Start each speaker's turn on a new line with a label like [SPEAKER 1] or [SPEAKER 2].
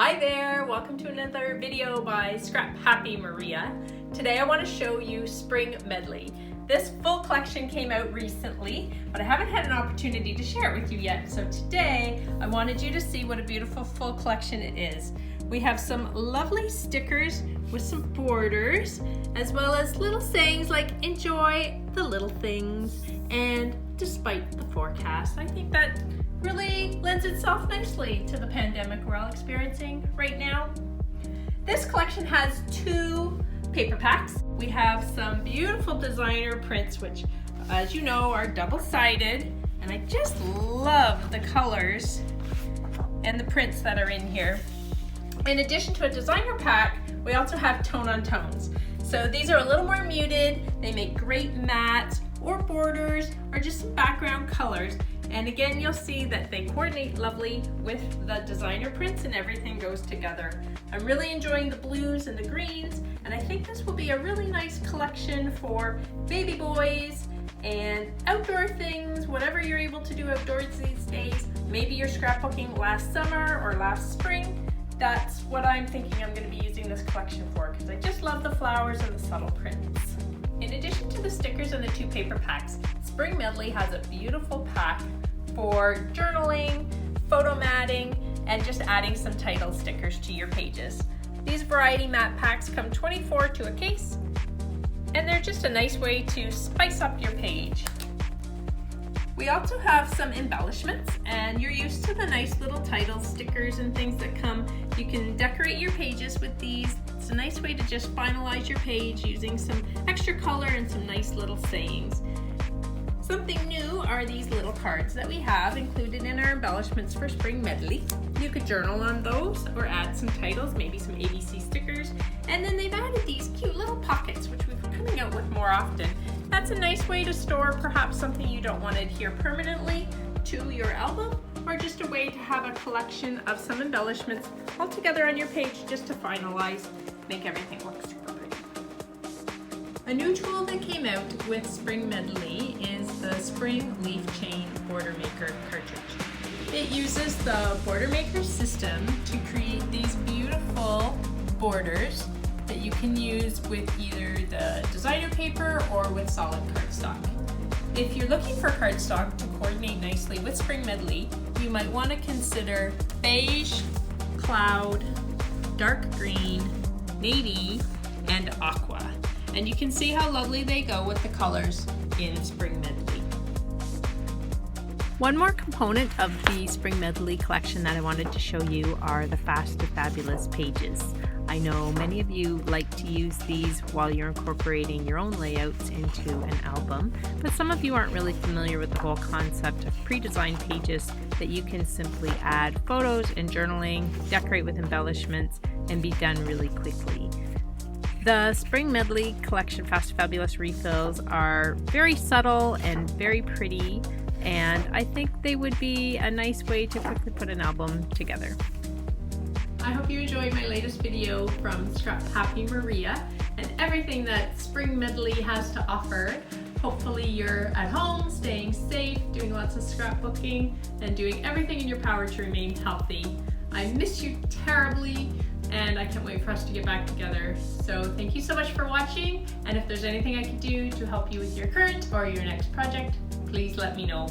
[SPEAKER 1] Hi there, welcome to another video by Scrap Happy Maria. Today I want to show you Spring Medley. This full collection came out recently, but I haven't had an opportunity to share it with you yet. So today I wanted you to see what a beautiful full collection it is. We have some lovely stickers with some borders, as well as little sayings like enjoy the little things and despite the forecast. I think that really lends itself nicely to the pandemic we're all experiencing right now. This collection has 2 paper packs. We have some beautiful designer prints, which as you know are double-sided, and I just love the colors and the prints that are in here. In addition to a designer pack, we also have tone on tones. So these are a little more muted, they make great mattes or borders or just some background colors. And again, you'll see that they coordinate lovely with the designer prints and everything goes together. I'm really enjoying the blues and the greens, and I think this will be a really nice collection for baby boys and outdoor things, whatever you're able to do outdoors these days. Maybe you're scrapbooking last summer or last spring. That's what I'm thinking I'm going to be using this collection for, because I just love the flowers and the subtle prints. In addition to the stickers and the 2 paper packs, Spring Medley has a beautiful pack for journaling, photo matting, and just adding some title stickers to your pages. These variety mat packs come 24 to a case, and they're just a nice way to spice up your page. We also have some embellishments, and you're used to the nice little title stickers and things that come. You can decorate your pages with these. It's a nice way to just finalize your page using some extra color and some nice little sayings. Something new are these little cards that we have included in our embellishments for Spring Medley. You could journal on those or add some titles, maybe some ABC stickers. And then they've added these cute little pockets, which we've been coming out with more often. That's a nice way to store perhaps something you don't want to adhere permanently to your album, or just a way to have a collection of some embellishments all together on your page just to finalize, make everything look super pretty. A new tool that came out with Spring Medley is the Spring Leaf Chain Border Maker cartridge. It uses the Border Maker system to create these beautiful borders that you can use with either the designer paper or with solid cardstock. If you're looking for cardstock to coordinate nicely with Spring Medley, you might want to consider beige, cloud, dark green, navy, and aqua. And you can see how lovely they go with the colors in Spring Medley. One more component of the Spring Medley collection that I wanted to show you are the Fast to Fabulous pages. I know many of you like to use these while you're incorporating your own layouts into an album, but some of you aren't really familiar with the whole concept of pre-designed pages that you can simply add photos and journaling, decorate with embellishments, and be done really quickly. The Spring Medley collection Fast to Fabulous refills are very subtle and very pretty, and I think they would be a nice way to quickly put an album together. I hope you enjoyed my latest video from Scrap Happy Maria and everything that Spring Medley has to offer. Hopefully you're at home, staying safe, doing lots of scrapbooking, and doing everything in your power to remain healthy. I miss you terribly, and I can't wait for us to get back together. So thank you so much for watching, and if there's anything I can do to help you with your current or your next project, please let me know.